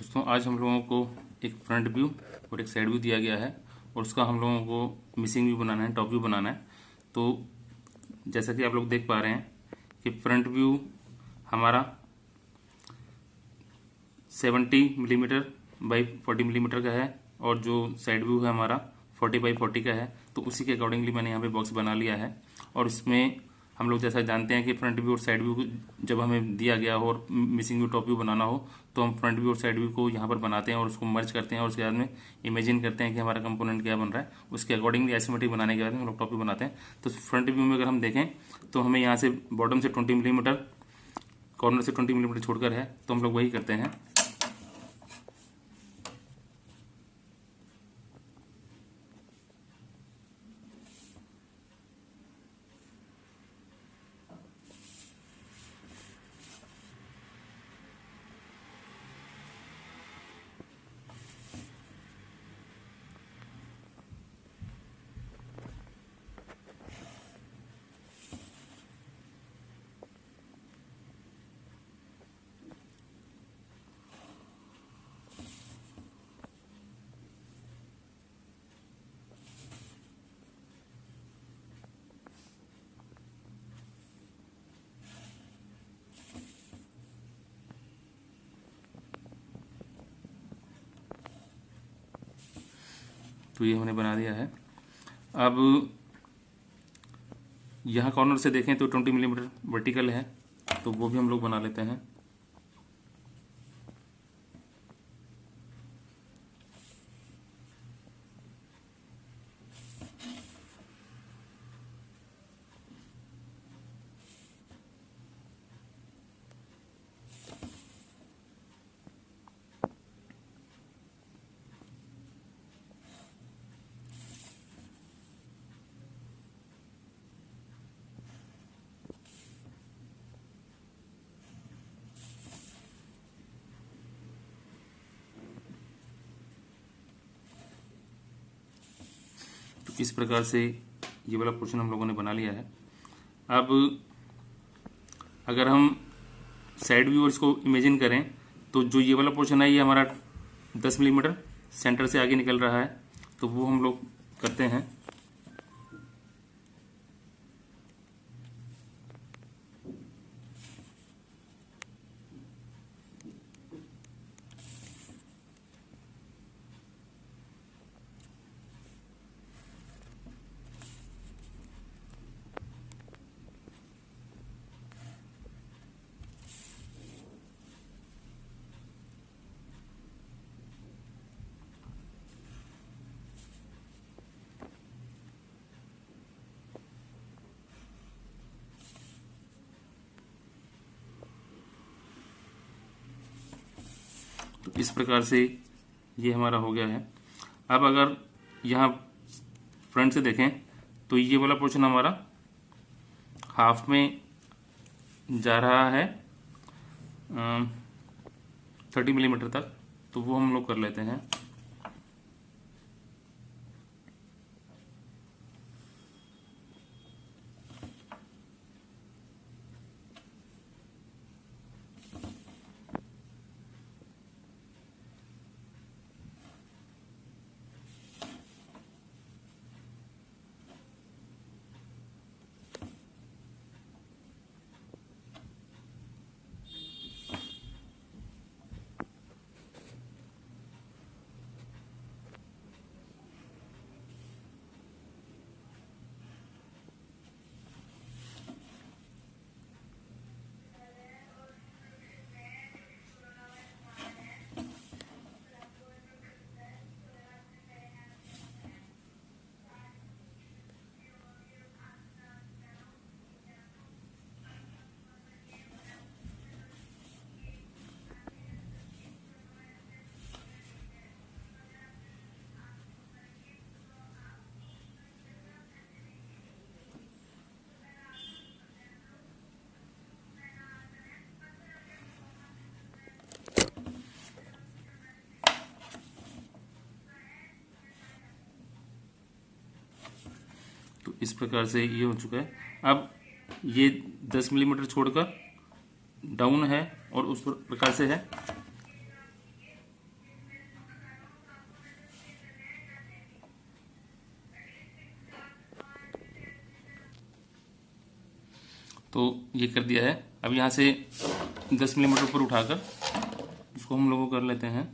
दोस्तों आज हम लोगों को एक फ्रंट व्यू और एक साइड व्यू दिया गया है और उसका हम लोगों को मिसिंग व्यू बनाना है, टॉप व्यू बनाना है। तो जैसा कि आप लोग देख पा रहे हैं कि फ्रंट व्यू हमारा 70 मिलीमीटर बाई 40 मिलीमीटर का है और जो साइड व्यू है हमारा 40 बाई 40 का है। तो उसी के अकॉर्डिंगली मैंने यहाँ पे बॉक्स बना लिया है और इसमें हम लोग जैसा जानते हैं कि फ्रंट व्यू और साइड व्यू जब हमें दिया गया हो और मिसिंग व्यू टॉप व्यू बनाना हो तो हम फ्रंट व्यू और साइड व्यू को यहाँ पर बनाते हैं और उसको मर्ज करते हैं और उसके बाद में इमेजिन करते हैं कि हमारा कंपोनेंट क्या बन रहा है। उसके अकॉर्डिंगली आइसोमेट्रिक बनाने के बाद हम लोग टॉप व्यू बनाते हैं। तो फ्रंट व्यू में अगर हम देखें तो हमें यहाँ से बॉटम से 20 मिलीमीटर, कॉर्नर से 20 मिलीमीटर छोड़कर है, तो हम लोग वही करते हैं। तो ये हमने बना दिया है। अब यहाँ कॉर्नर से देखें तो 20 मिलीमीटर वर्टिकल है, तो वो भी हम लोग बना लेते हैं। तो इस प्रकार से ये वाला पोर्शन हम लोगों ने बना लिया है। अब अगर हम साइड व्यू और इसको इमेजिन करें तो जो ये वाला पोर्शन है ये हमारा 10 मिलीमीटर सेंटर से आगे निकल रहा है, तो वो हम लोग करते हैं। तो इस प्रकार से ये हमारा हो गया है। अब अगर यहाँ फ्रंट से देखें तो ये वाला पोर्शन हमारा हाफ में जा रहा है 30 मिलीमीटर तक, तो वो हम लोग कर लेते हैं। तो इस प्रकार से ये हो चुका है। अब ये 10 मिलीमीटर छोड़कर डाउन है और उस प्रकार से है तो ये कर दिया है। अब यहाँ से 10 मिलीमीटर ऊपर उठाकर इसको हम लोग कर लेते हैं।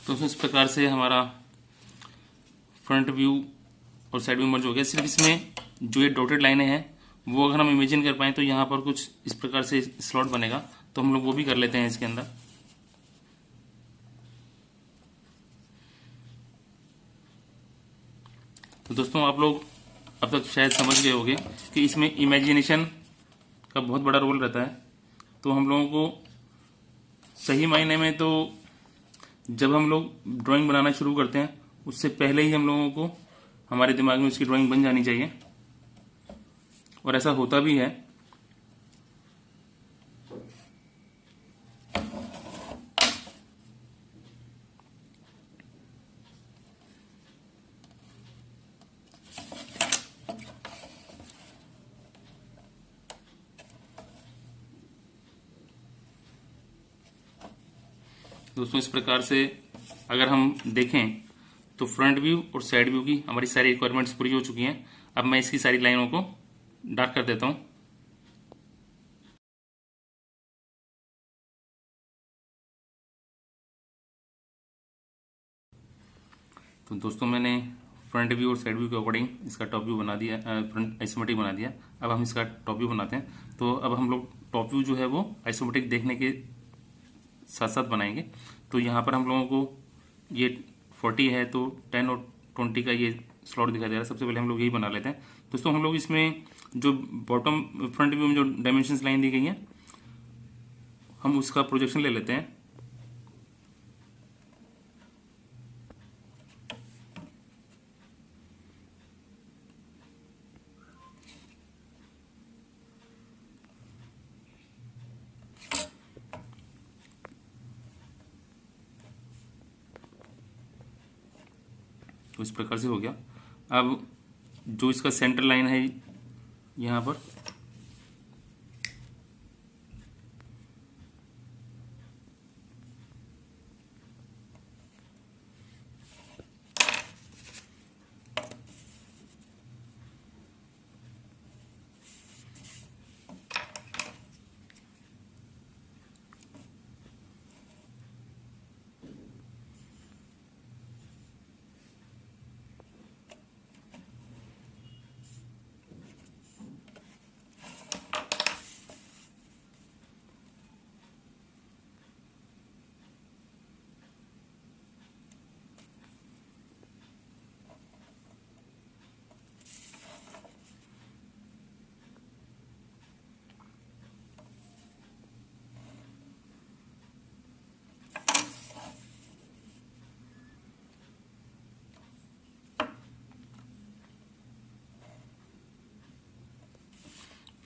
तो इस प्रकार से हमारा फ्रंट व्यू और साइड व्यू मर्ज हो गया। सिर्फ इसमें जो ये डॉटेड लाइनें हैं वो अगर हम इमेजिन कर पाए तो यहाँ पर कुछ इस प्रकार से स्लॉट बनेगा, तो हम लोग वो भी कर लेते हैं इसके अंदर। तो दोस्तों आप लोग अब तक शायद समझ गए होंगे कि इसमें इमेजिनेशन का बहुत बड़ा रोल रहता है। तो हम लोगों को सही मायने में तो जब हम लोग ड्राइंग बनाना शुरू करते हैं उससे पहले ही हम लोगों को हमारे दिमाग में उसकी ड्राइंग बन जानी चाहिए, और ऐसा होता भी है। दोस्तों इस प्रकार से अगर हम देखें तो फ्रंट व्यू और साइड व्यू की हमारी सारी रिक्वायरमेंट्स पूरी हो चुकी हैं। अब मैं इसकी सारी लाइनों को डार्क कर देता हूं। तो दोस्तों मैंने फ्रंट व्यू और साइड व्यू के अकॉर्डिंग इसका टॉप व्यू बना दिया, फ्रंट आइसोमेट्रिक बना दिया। अब हम इसका टॉप व्यू बनाते हैं। तो अब हम लोग टॉप व्यू जो है वो आइसोमेट्रिक देखने के साथ साथ बनाएंगे। तो यहाँ पर हम लोगों को ये 40 है तो 10 और 20 का ये स्लॉट दिखाई दे रहा है। सबसे पहले हम लोग यही बना लेते हैं। दोस्तों हम लोग इसमें जो बॉटम फ्रंट व्यू में जो डायमेंशंस लाइन दी गई हैं हम उसका प्रोजेक्शन ले लेते हैं। तो इस प्रकार से हो गया। अब जो इसका सेंटर लाइन है यहाँ पर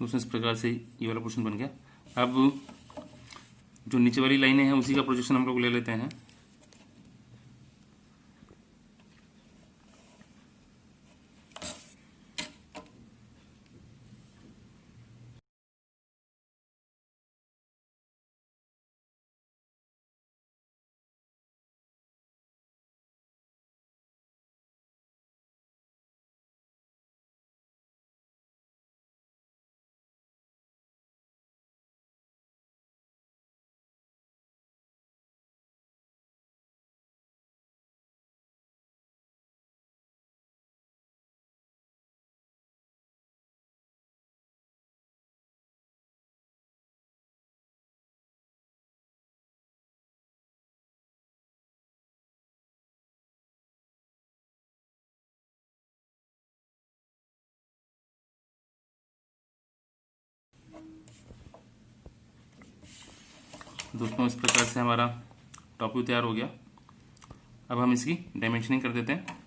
तो इस प्रकार से ये वाला पोर्शन बन गया। अब जो नीचे वाली लाइनें हैं उसी का प्रोजेक्शन हम लोग ले लेते हैं। दोस्तों इस प्रकार से हमारा टॉप व्यू तैयार हो गया। अब हम इसकी डायमेंशनिंग कर देते हैं।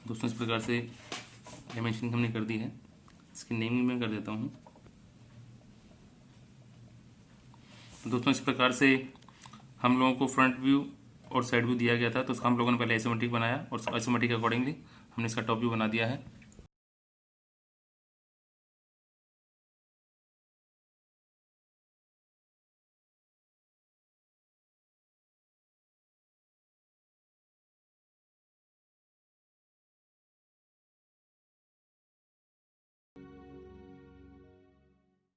दोस्तों इस प्रकार से डायमेंशनिंग हमने कर दी है। इसकी नेमिंग मैं कर देता हूँ। दोस्तों इस प्रकार से हम लोगों को फ्रंट व्यू और साइड व्यू दिया गया था, तो उसका हम लोगों ने पहले आइसोमेट्रिक बनाया और आइसोमेट्रिक के अकॉर्डिंगली हमने इसका टॉप व्यू बना दिया है।